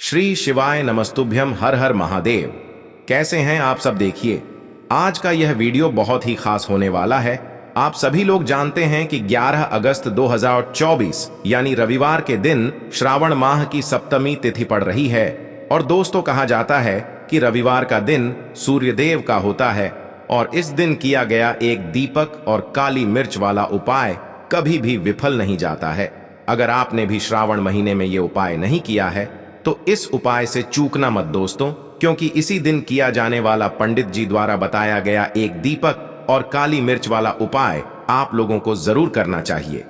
श्री शिवाय नमस्तुभ्यम, हर हर महादेव। कैसे हैं आप सब? देखिए, आज का यह वीडियो बहुत ही खास होने वाला है। आप सभी लोग जानते हैं कि 11 अगस्त 2024 यानी रविवार के दिन श्रावण माह की सप्तमी तिथि पड़ रही है। और दोस्तों, कहा जाता है कि रविवार का दिन सूर्यदेव का होता है और इस दिन किया गया एक दीपक और काली मिर्च वाला उपाय कभी भी विफल नहीं जाता है। अगर आपने भी श्रावण महीने में ये उपाय नहीं किया है तो इस उपाय से चूकना मत दोस्तों, क्योंकि इसी दिन किया जाने वाला पंडित जी द्वारा बताया गया एक दीपक और काली मिर्च वाला उपाय आप लोगों को जरूर करना चाहिए।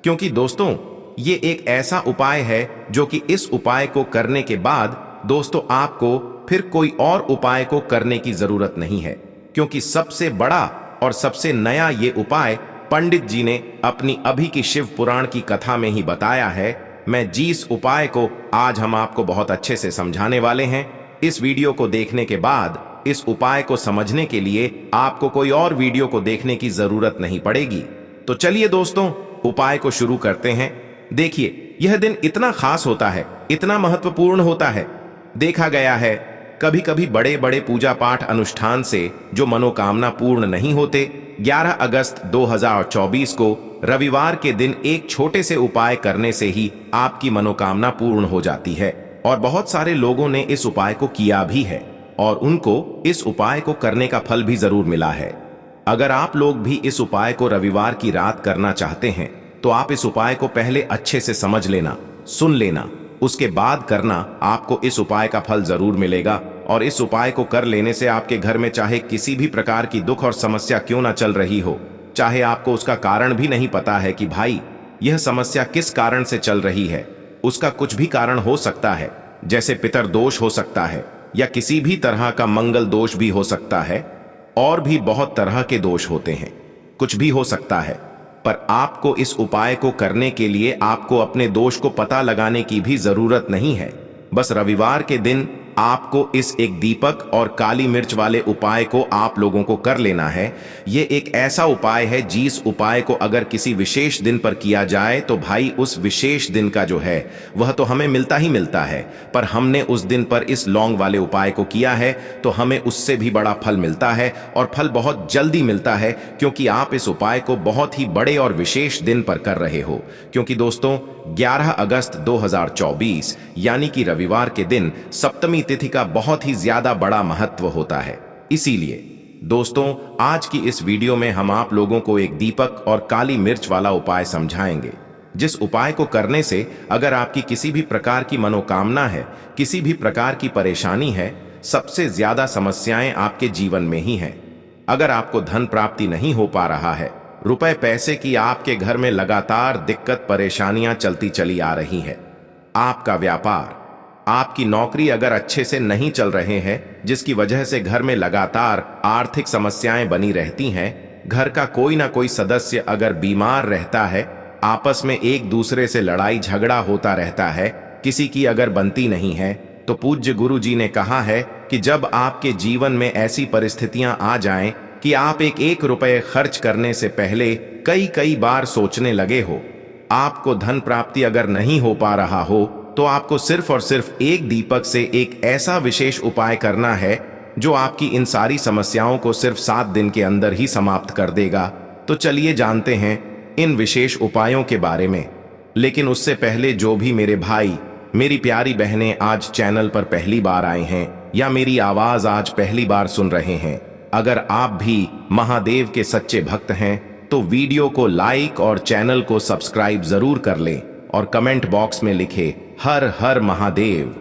क्योंकि दोस्तों, ये एक ऐसा उपाय है जो कि इस उपाय को करने के बाद दोस्तों आपको फिर कोई और उपाय को करने की जरूरत नहीं है, क्योंकि सबसे बड़ा और सबसे नया ये उपाय पंडित जी ने अपनी अभी की शिव पुराण की कथा में ही बताया है। मैं जिस उपाय को आज हम आपको बहुत अच्छे से समझाने वाले हैं, इस वीडियो को देखने के बाद इस उपाय को समझने के लिए आपको कोई और वीडियो को देखने की जरूरत नहीं पड़ेगी। तो चलिए दोस्तों, उपाय को शुरू करते हैं। देखिए, यह दिन इतना खास होता है, इतना महत्वपूर्ण होता है। देखा गया है कभी कभी बड़े बड़े पूजा पाठ अनुष्ठान से जो मनोकामना पूर्ण नहीं होते, 11 अगस्त 2024 को रविवार के दिन एक छोटे से उपाय करने से ही आपकी मनोकामना पूर्ण हो जाती है। और बहुत सारे लोगों ने इस उपाय को किया भी है और उनको इस उपाय को करने का फल भी जरूर मिला है। अगर आप लोग भी इस उपाय को रविवार की रात करना चाहते हैं तो आप इस उपाय को पहले अच्छे से समझ लेना, सुन लेना, उसके बाद करना। आपको इस उपाय का फल जरूर मिलेगा और इस उपाय को कर लेने से आपके घर में चाहे किसी भी प्रकार की दुख और समस्या क्यों ना चल रही हो, चाहे आपको उसका कारण भी नहीं पता है कि भाई यह समस्या किस कारण से चल रही है, उसका कुछ भी कारण हो सकता है, जैसे पितर दोष हो सकता है या किसी भी तरह का मंगल दोष भी हो सकता है, और भी बहुत तरह के दोष होते हैं, कुछ भी हो सकता है। पर आपको इस उपाय को करने के लिए आपको अपने दोष को पता लगाने की भी जरूरत नहीं है। बस रविवार के दिन आपको इस एक दीपक और काली मिर्च वाले उपाय को आप लोगों को कर लेना है। ये एक ऐसा उपाय है जिस उपाय को अगर किसी विशेष दिन पर किया जाए तो भाई उस विशेष दिन का जो है वह तो हमें मिलता ही मिलता है, पर हमने उस दिन पर इस लौंग वाले उपाय को किया है तो हमें उससे भी बड़ा फल मिलता है और फल बहुत जल्दी मिलता है, क्योंकि आप इस उपाय को बहुत ही बड़े और विशेष दिन पर कर रहे हो। क्योंकि दोस्तों, 11 अगस्त 2024 यानी कि रविवार के दिन सप्तमी तिथि का बहुत ही ज्यादा बड़ा महत्व होता है। इसीलिए दोस्तों, आज की इस वीडियो में हम आप लोगों को एक दीपक और काली मिर्च वाला उपाय समझाएंगे, जिस उपाय को करने से अगर आपकी किसी भी प्रकार की मनोकामना है, किसी भी प्रकार की परेशानी है, सबसे ज्यादा समस्याएं आपके जीवन में ही हैं। अगर आपको धन प्राप्ति नहीं हो पा रहा है, रुपए पैसे की आपके घर में लगातार दिक्कत परेशानियां चलती चली आ रही है, आपका व्यापार, आपकी नौकरी अगर अच्छे से नहीं चल रहे हैं, जिसकी वजह से घर में लगातार आर्थिक समस्याएं बनी रहती हैं, घर का कोई ना कोई सदस्य अगर बीमार रहता है, आपस में एक दूसरे से लड़ाई झगड़ा होता रहता है, किसी की अगर बनती नहीं है, तो पूज्य गुरु जी ने कहा है कि जब आपके जीवन में ऐसी परिस्थितियां आ जाएं कि आप एक रुपए खर्च करने से पहले कई बार सोचने लगे हो, आपको धन प्राप्ति अगर नहीं हो पा रहा हो, तो आपको सिर्फ और सिर्फ एक दीपक से एक ऐसा विशेष उपाय करना है जो आपकी इन सारी समस्याओं को सिर्फ 7 दिन के अंदर ही समाप्त कर देगा। तो चलिए जानते हैं इन विशेष उपायों के बारे में। लेकिन उससे पहले जो भी मेरे भाई, मेरी प्यारी बहनें आज चैनल पर पहली बार आए हैं या मेरी आवाज आज पहली बार सुन रहे हैं, अगर आप भी महादेव के सच्चे भक्त हैं तो वीडियो को लाइक और चैनल को सब्सक्राइब जरूर कर लें और कमेंट बॉक्स में लिखे हर हर महादेव।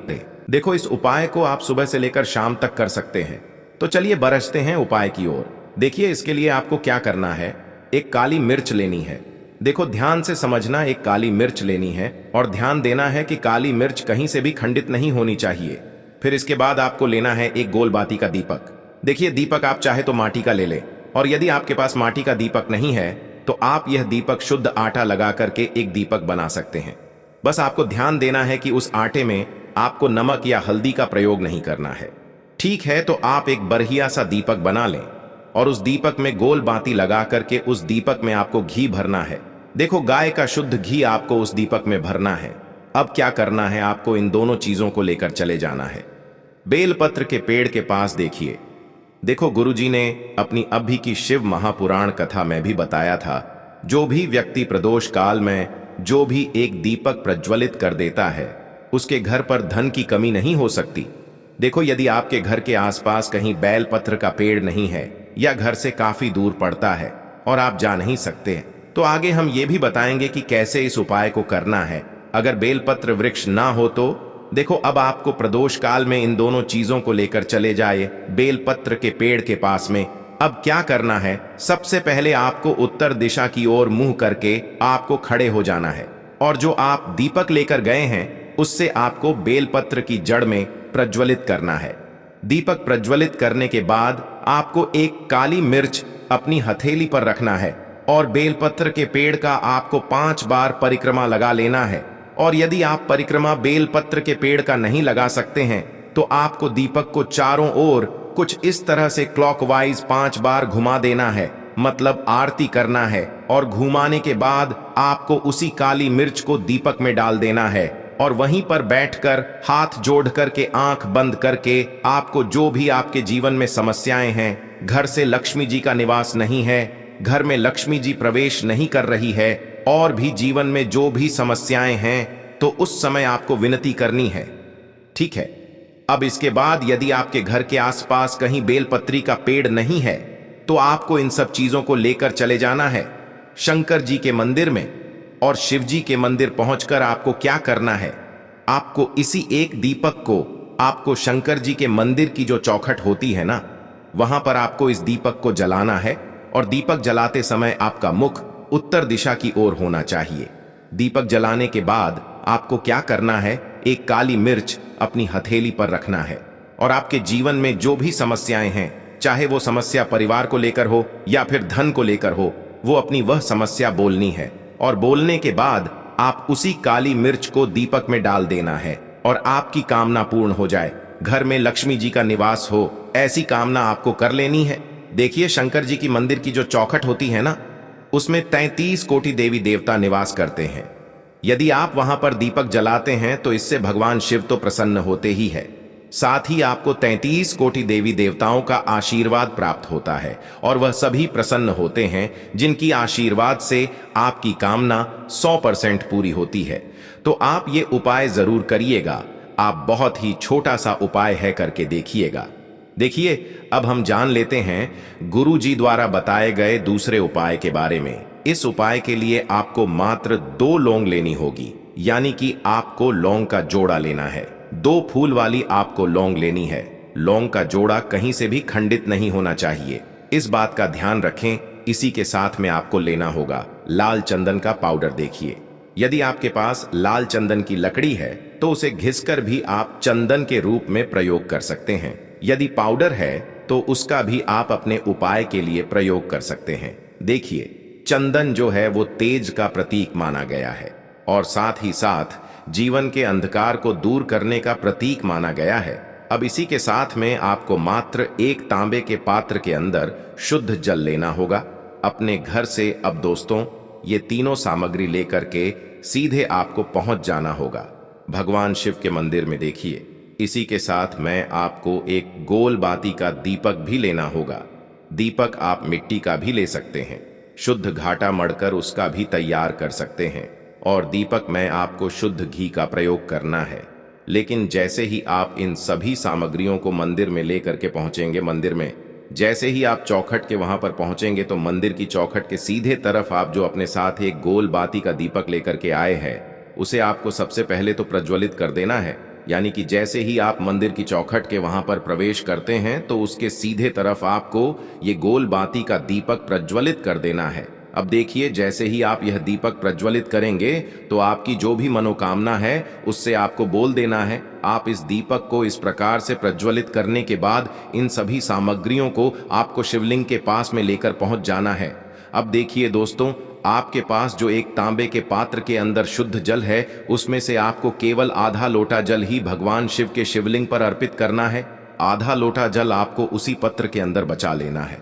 देखो, इस उपाय को आप सुबह से लेकर शाम तक कर सकते हैं। तो चलिए बरसते हैं उपाय की ओर। देखिए, इसके लिए आपको क्या करना है, एक काली मिर्च लेनी है। देखो, ध्यान से समझना, एक काली मिर्च लेनी है और ध्यान देना है कि काली मिर्च कहीं से भी खंडित नहीं होनी चाहिए। फिर इसके बाद आपको लेना है एक गोल बाती का दीपक। देखिए, दीपक आप चाहे तो माटी का ले लें, और यदि आपके पास माटी का दीपक नहीं है तो आप यह दीपक शुद्ध आटा लगा करके एक दीपक बना सकते हैं। बस आपको ध्यान देना है कि उस आटे में आपको नमक या हल्दी का प्रयोग नहीं करना है। ठीक है, तो आप एक बढ़िया सा दीपक बना लें और उस दीपक में गोल बाती लगा करके उस दीपक में आपको घी भरना है। देखो, गाय का शुद्ध घी आपको उस दीपक में भरना है। अब क्या करना है, आपको इन दोनों चीजों को लेकर चले जाना है। बेलपत्र के पेड़ के पास देखिए। देखो, गुरुजी ने अपनी अभी की शिव महापुराण कथा में भी बताया था, जो भी व्यक्ति प्रदोष काल में जो भी एक दीपक प्रज्वलित कर देता है, उसके घर पर धन की कमी नहीं हो सकती। देखो, यदि आपके घर के आसपास कहीं बेलपत्र का पेड़ नहीं है या घर से काफी दूर पड़ता है और आप जा नहीं सकते, तो आगे हम ये भी बताएंगे कि कैसे इस उपाय को करना है। अगर बेलपत्र वृक्ष ना हो तो देखो, अब आपको प्रदोष काल में इन दोनों चीजों को लेकर चले जाए बेलपत्र के पेड़ के पास में। अब क्या करना है, सबसे पहले आपको उत्तर दिशा की ओर मुंह करके आपको खड़े हो जाना है और जो आप दीपक लेकर गए हैं उससे आपको बेलपत्र की जड़ में प्रज्वलित करना है। दीपक प्रज्वलित करने के बाद आपको एक काली मिर्च अपनी हथेली पर रखना है और बेलपत्र के पेड़ का आपको 5 बार परिक्रमा लगा लेना है। और यदि आप परिक्रमा बेलपत्र के पेड़ का नहीं लगा सकते हैं तो आपको दीपक को चारों ओर कुछ इस तरह से क्लॉकवाइज 5 बार घुमा देना है, मतलब आरती करना है। और घुमाने के बाद आपको उसी काली मिर्च को दीपक में डाल देना है और वहीं पर बैठकर हाथ जोड़ करके आंख बंद करके आपको जो भी आपके जीवन में समस्याएं हैं, घर से लक्ष्मी जी का निवास नहीं है, घर में लक्ष्मी जी प्रवेश नहीं कर रही है, और भी जीवन में जो भी समस्याएं हैं, तो उस समय आपको विनती करनी है। ठीक है। अब इसके बाद यदि आपके घर के आसपास कहीं बेलपत्री का पेड़ नहीं है तो आपको इन सब चीजों को लेकर चले जाना है शंकर जी के मंदिर में। और शिव जी के मंदिर पहुंचकर आपको क्या करना है, आपको इसी एक दीपक को आपको शंकर जी के मंदिर की जो चौखट होती है ना, वहां पर आपको इस दीपक को जलाना है। और दीपक जलाते समय आपका मुख उत्तर दिशा की ओर होना चाहिए। दीपक जलाने के बाद आपको क्या करना है, एक काली मिर्च अपनी हथेली पर रखना है और आपके जीवन में जो भी समस्याएं हैं, चाहे वो समस्या परिवार को लेकर हो या फिर धन को लेकर हो, वो अपनी वह समस्या बोलनी है। और बोलने के बाद आप उसी काली मिर्च को दीपक में डाल देना है और आपकी कामना पूर्ण हो जाए, घर में लक्ष्मी जी का निवास हो, ऐसी कामना आपको कर लेनी है। देखिए, शंकर जी की मंदिर की जो चौखट होती है ना, उसमें 33 कोटि देवी देवता निवास करते हैं। यदि आप वहां पर दीपक जलाते हैं तो इससे भगवान शिव तो प्रसन्न होते ही है, साथ ही आपको 33 कोटि देवी देवताओं का आशीर्वाद प्राप्त होता है और वह सभी प्रसन्न होते हैं जिनकी आशीर्वाद से आपकी कामना 100% पूरी होती है। तो आप ये उपाय जरूर करिएगा। आप बहुत ही छोटा सा उपाय है, करके देखिएगा। देखिए, अब हम जान लेते हैं गुरु जी द्वारा बताए गए दूसरे उपाय के बारे में। इस उपाय के लिए आपको मात्र 2 लौंग लेनी होगी, यानी कि आपको लौंग का जोड़ा लेना है। 2 फूल वाली आपको लौंग लेनी है। लौंग का जोड़ा कहीं से भी खंडित नहीं होना चाहिए, इस बात का ध्यान रखें। इसी के साथ में आपको लेना होगा लाल चंदन का पाउडर। देखिए, यदि आपके पास लाल चंदन की लकड़ी है तो उसे घिसकर भी आप चंदन के रूप में प्रयोग कर सकते हैं। यदि पाउडर है तो उसका भी आप अपने उपाय के लिए प्रयोग कर सकते हैं। देखिए, चंदन जो है वो तेज का प्रतीक माना गया है और साथ ही साथ जीवन के अंधकार को दूर करने का प्रतीक माना गया है। अब इसी के साथ में आपको मात्र 1 तांबे के पात्र के अंदर शुद्ध जल लेना होगा अपने घर से। अब दोस्तों, ये तीनों सामग्री लेकर के सीधे आपको पहुंच जाना होगा भगवान शिव के मंदिर में। देखिए, इसी के साथ में आपको एक गोल बाती का दीपक भी लेना होगा। दीपक आप मिट्टी का भी ले सकते हैं, शुद्ध घाटा मढ़कर उसका भी तैयार कर सकते हैं। और दीपक में आपको शुद्ध घी का प्रयोग करना है। लेकिन जैसे ही आप इन सभी सामग्रियों को मंदिर में लेकर के पहुंचेंगे, मंदिर में जैसे ही आप चौखट के वहां पर पहुंचेंगे तो मंदिर की चौखट के सीधे तरफ आप जो अपने साथ एक गोल बाती का दीपक लेकर के आए हैं, उसे आपको सबसे पहले तो प्रज्वलित कर देना है। यानी कि जैसे ही आप मंदिर की चौखट के वहां पर प्रवेश करते हैं तो उसके सीधे तरफ आपको ये गोल बाती का दीपक प्रज्वलित कर देना है। अब देखिए, जैसे ही आप यह दीपक प्रज्वलित करेंगे तो आपकी जो भी मनोकामना है उससे आपको बोल देना है। आप इस दीपक को इस प्रकार से प्रज्वलित करने के बाद इन सभी सामग्रियों को आपको शिवलिंग के पास में लेकर पहुंच जाना है। अब देखिए दोस्तों, आपके पास जो एक तांबे के पात्र के अंदर शुद्ध जल है, उसमें से आपको केवल आधा लोटा जल ही भगवान शिव के शिवलिंग पर अर्पित करना है। आधा लोटा जल आपको उसी पत्र के अंदर बचा लेना है।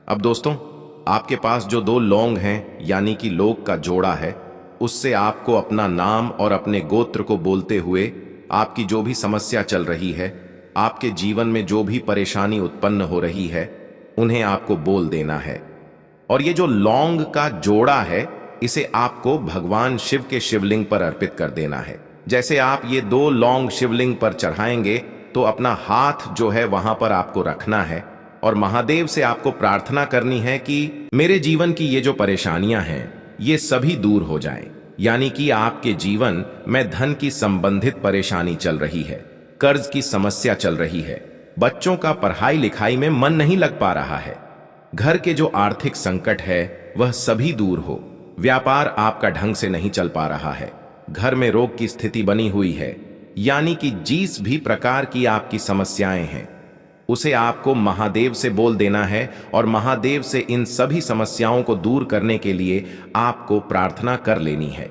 अब दोस्तों, आपके पास जो 2 लौंग हैं, यानी कि लौंग का जोड़ा है, उससे आपको अपना नाम और अपने गोत्र को बोलते हुए आपकी जो भी समस्या चल रही है, आपके जीवन में जो भी परेशानी उत्पन्न हो रही है, उन्हें आपको बोल देना है। और ये जो लौंग का जोड़ा है, इसे आपको भगवान शिव के शिवलिंग पर अर्पित कर देना है। जैसे आप ये 2 लौंग शिवलिंग पर चढ़ाएंगे तो अपना हाथ जो है वहां पर आपको रखना है और महादेव से आपको प्रार्थना करनी है कि मेरे जीवन की ये जो परेशानियां हैं, ये सभी दूर हो जाएं। यानी कि आपके जीवन में धन की संबंधित परेशानी चल रही है, कर्ज की समस्या चल रही है, बच्चों का पढ़ाई लिखाई में मन नहीं लग पा रहा है, घर के जो आर्थिक संकट है वह सभी दूर हो, व्यापार आपका ढंग से नहीं चल पा रहा है, घर में रोग की स्थिति बनी हुई है, यानी कि जिस भी प्रकार की आपकी समस्याएं हैं उसे आपको महादेव से बोल देना है और महादेव से इन सभी समस्याओं को दूर करने के लिए आपको प्रार्थना कर लेनी है।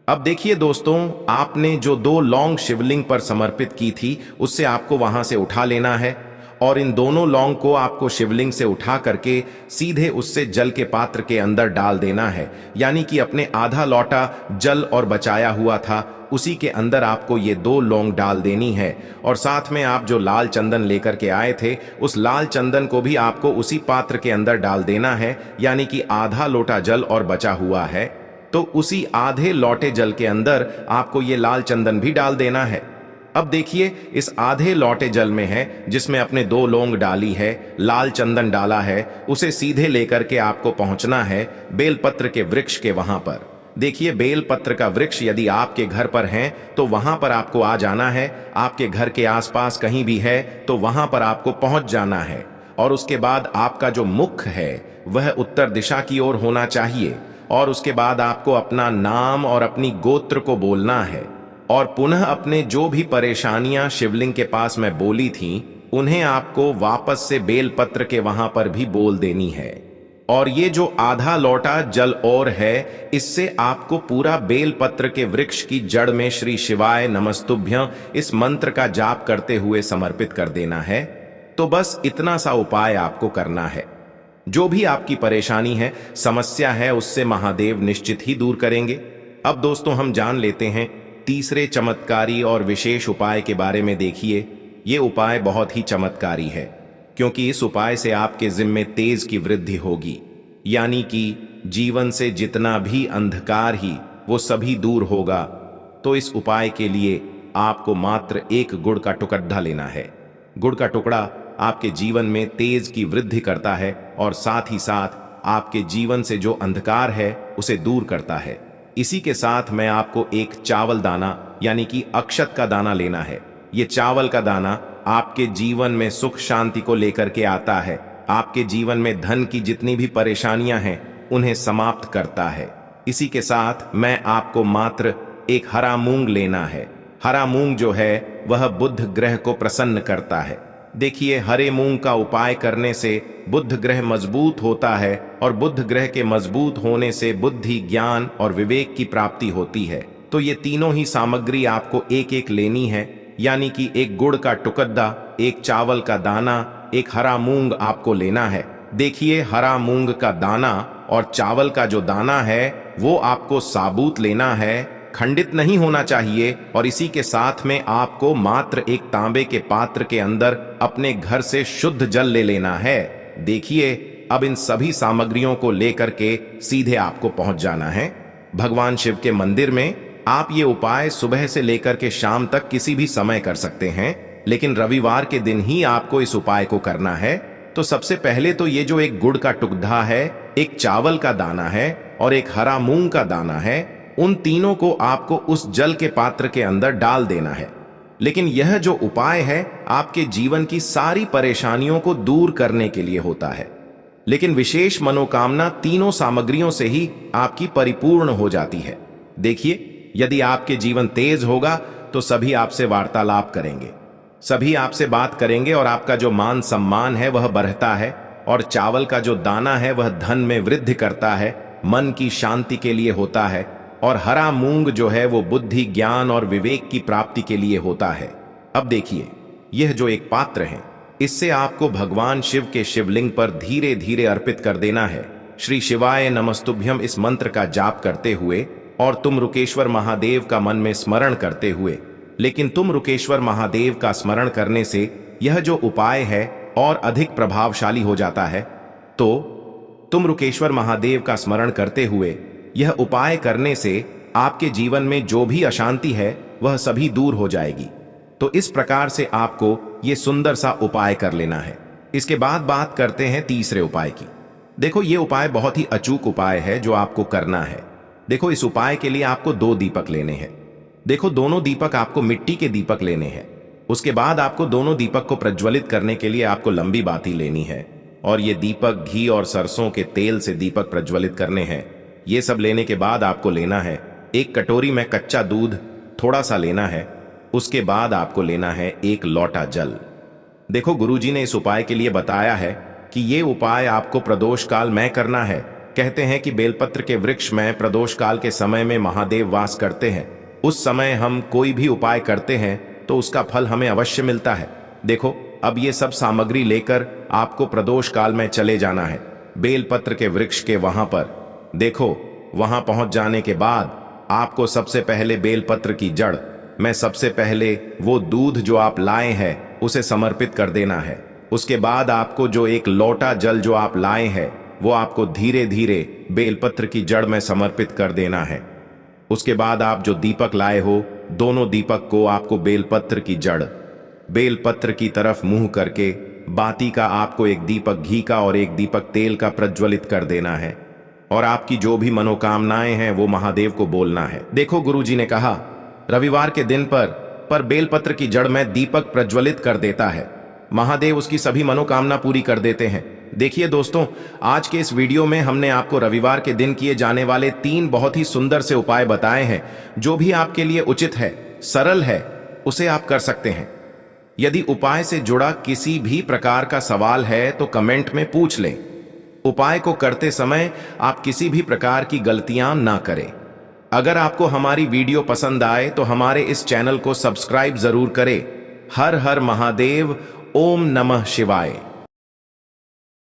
अब देखिए दोस्तों, आपने जो 2 लौंग शिवलिंग पर समर्पित की थी उससे आपको वहां से उठा लेना है और इन दोनों लौंग को आपको शिवलिंग से उठा करके सीधे उससे जल के पात्र के अंदर डाल देना है। यानी कि अपने आधा लौटा जल और बचाया हुआ था उसी के अंदर आपको ये 2 लौंग डाल देनी है और साथ में आप जो लाल चंदन लेकर के आए थे उस लाल चंदन को भी आपको उसी पात्र के अंदर डाल देना है। यानी कि आधा लोटा जल और बचा हुआ है तो उसी आधे लोटे जल के अंदर आपको ये लाल चंदन भी डाल देना है। अब देखिए, इस आधे लोटे जल में है जिसमें अपने 2 लौंग डाली है, लाल चंदन डाला है, उसे सीधे लेकर के आपको पहुंचना है बेलपत्र के वृक्ष के वहां पर। देखिए, बेलपत्र का वृक्ष यदि आपके घर पर है तो वहां पर आपको आ जाना है, आपके घर के आसपास कहीं भी है तो वहां पर आपको पहुंच जाना है और उसके बाद आपका जो मुख है वह उत्तर दिशा की ओर होना चाहिए और उसके बाद आपको अपना नाम और अपनी गोत्र को बोलना है और पुनः अपने जो भी परेशानियां शिवलिंग के पास में बोली थीं उन्हें आपको वापस से बेलपत्र के वहां पर भी बोल देनी है। और ये जो आधा लौटा जल और है, इससे आपको पूरा बेलपत्र के वृक्ष की जड़ में श्री शिवाय नमस्तुभ्यं इस मंत्र का जाप करते हुए समर्पित कर देना है। तो बस इतना सा उपाय आपको करना है। जो भी आपकी परेशानी है, समस्या है, उससे महादेव निश्चित ही दूर करेंगे। अब दोस्तों, हम जान लेते हैं तीसरे चमत्कारी और विशेष उपाय के बारे में। देखिए, ये उपाय बहुत ही चमत्कारी है क्योंकि इस उपाय से आपके जिम्मे तेज की वृद्धि होगी, यानी कि जीवन से जितना भी अंधकार ही वो सभी दूर होगा। तो इस उपाय के लिए आपको मात्र 1 गुड़ का टुकड़ा लेना है। गुड़ का टुकड़ा आपके जीवन में तेज की वृद्धि करता है और साथ ही साथ आपके जीवन से जो अंधकार है उसे दूर करता है। इसी के साथ मैं आपको एक चावल दाना यानी कि अक्षत का दाना लेना है। ये चावल का दाना आपके जीवन में सुख शांति को लेकर के आता है, आपके जीवन में धन की जितनी भी परेशानियां हैं उन्हें समाप्त करता है। इसी के साथ मैं आपको मात्र एक हरा मूंग लेना है। हरा मूंग जो है वह बुध ग्रह को प्रसन्न करता है। देखिए, हरे मूंग का उपाय करने से बुध ग्रह मजबूत होता है और बुध ग्रह के मजबूत होने से बुद्धि, ज्ञान और विवेक की प्राप्ति होती है। तो ये तीनों ही सामग्री आपको एक एक लेनी है, यानी कि 1 गुड़ का टुकड़ा, 1 चावल का दाना, 1 हरा मूंग आपको लेना है। देखिए, हरा मूंग का दाना और चावल का जो दाना है वो आपको साबुत लेना है, खंडित नहीं होना चाहिए। और इसी के साथ में आपको मात्र 1 तांबे के पात्र के अंदर अपने घर से शुद्ध जल ले लेना है। देखिए, अब इन सभी सामग्रियों को लेकर के सीधे आपको पहुंच जाना है भगवान शिव के मंदिर में। आप ये उपाय सुबह से लेकर के शाम तक किसी भी समय कर सकते हैं, लेकिन रविवार के दिन ही आपको इस उपाय को करना है। तो सबसे पहले तो ये जो 1 गुड़ का टुकड़ा है, 1 चावल का दाना है और 1 हरा मूंग का दाना है, उन तीनों को आपको उस जल के पात्र के अंदर डाल देना है। लेकिन यह जो उपाय है आपके जीवन की सारी परेशानियों को दूर करने के लिए होता है, लेकिन विशेष मनोकामना तीनों सामग्रियों से ही आपकी परिपूर्ण हो जाती है। देखिए, यदि आपके जीवन तेज होगा तो सभी आपसे वार्तालाप करेंगे, सभी आपसे बात करेंगे और आपका जो मान सम्मान है वह बढ़ता है। और चावल का जो दाना है वह धन में वृद्धि करता है, मन की शांति के लिए होता है। और हरा मूंग जो है वो बुद्धि, ज्ञान और विवेक की प्राप्ति के लिए होता है। अब देखिए, यह जो 1 पात्र है, इससे आपको भगवान शिव के शिवलिंग पर धीरे धीरे अर्पित कर देना है श्री शिवाय नमस्तुभ्यं इस मंत्र का जाप करते हुए। और तुम रुकेश्वर महादेव का मन में स्मरण करते हुए, लेकिन तुम रुकेश्वर महादेव का स्मरण करने से यह जो उपाय है और अधिक प्रभावशाली हो जाता है। तो तुम रुकेश्वर महादेव का स्मरण करते हुए यह उपाय करने से आपके जीवन में जो भी अशांति है वह सभी दूर हो जाएगी। तो इस प्रकार से आपको ये सुंदर सा उपाय कर लेना है। इसके बाद बात करते हैं तीसरे उपाय की। देखो, ये उपाय बहुत ही अचूक उपाय है जो आपको करना है। देखो, इस उपाय के लिए आपको 2 दीपक लेने हैं। देखो, दोनों दीपक आपको मिट्टी के दीपक लेने हैं। उसके बाद आपको दोनों दीपक को प्रज्वलित करने के लिए आपको लंबी बाती लेनी है और ये दीपक घी और सरसों के तेल से दीपक प्रज्वलित करने हैं। ये सब लेने के बाद आपको लेना है एक कटोरी में कच्चा दूध थोड़ा सा लेना है। उसके बाद आपको लेना है 1 लोटा जल। देखो, गुरुजी ने इस उपाय के लिए बताया है कि ये उपाय आपको प्रदोष काल में करना है। कहते हैं कि बेलपत्र के वृक्ष में प्रदोष काल के समय में महादेव वास करते हैं। उस समय हम कोई भी उपाय करते हैं तो उसका फल हमें अवश्य मिलता है। देखो, अब ये सब सामग्री लेकर आपको प्रदोष काल में चले जाना है बेलपत्र के वृक्ष के वहां पर। देखो, वहां पहुंच जाने के बाद आपको सबसे पहले बेलपत्र की जड़ में सबसे पहले वो दूध जो आप लाए हैं उसे समर्पित कर देना है। उसके बाद आपको जो 1 लोटा जल जो आप लाए हैं वो आपको धीरे धीरे बेलपत्र की जड़ में समर्पित कर देना है। उसके बाद आप जो दीपक लाए हो, दोनों दीपक को आपको बेलपत्र की जड़ बेलपत्र की तरफ मुंह करके बाती का आपको 1 दीपक घी का और 1 दीपक तेल का प्रज्वलित कर देना है और आपकी जो भी मनोकामनाएं हैं वो महादेव को बोलना है। देखो, गुरुजी ने कहा रविवार के दिन पर बेलपत्र की जड़ में दीपक प्रज्वलित कर देता है, महादेव उसकी सभी मनोकामना पूरी कर देते हैं। देखिए दोस्तों, आज के इस वीडियो में हमने आपको रविवार के दिन किए जाने वाले 3 बहुत ही सुंदर से उपाय बताए हैं। जो भी आपके लिए उचित है, सरल है, उसे आप कर सकते हैं। यदि उपाय से जुड़ा किसी भी प्रकार का सवाल है तो कमेंट में पूछ लें। उपाय को करते समय आप किसी भी प्रकार की गलतियां ना करें। अगर आपको हमारी वीडियो पसंद आए तो हमारे इस चैनल को सब्सक्राइब जरूर करें। हर हर महादेव, ओम नमः शिवाय।